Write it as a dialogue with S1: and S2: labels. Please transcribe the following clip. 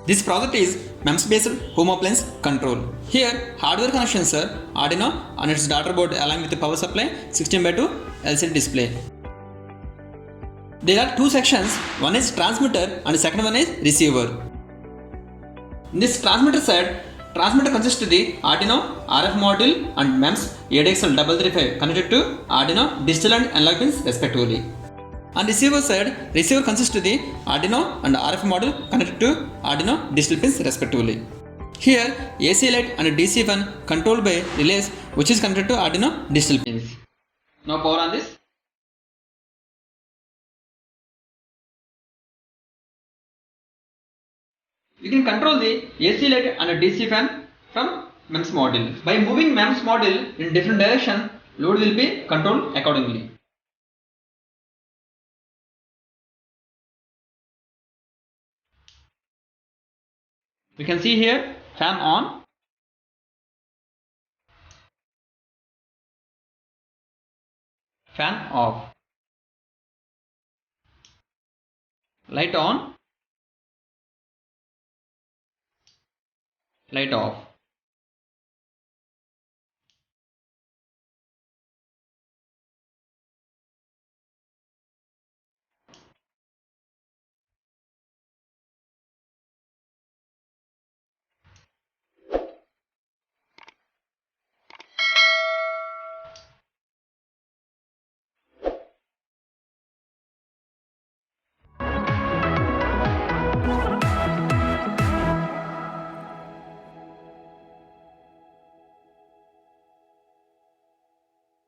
S1: This project is MEMS based home appliance control. Here hardware connections are Arduino and its daughter board along with the power supply 16:2 LCD display. There are two sections, one is transmitter and the second one is receiver. In this transmitter side, transmitter consists of the Arduino RF module and MEMS ADXL335 connected to Arduino digital and analog pins respectively. On receiver side, receiver consists of the Arduino and RF module connected to Arduino digital pins respectively. Here, AC light and DC fan controlled by relays which is connected to Arduino digital pins. Now power on this. We can control the AC light and DC fan from MEMS module. By moving MEMS module in different direction, load will be controlled accordingly. We can see here fan on, fan off, light on, light off.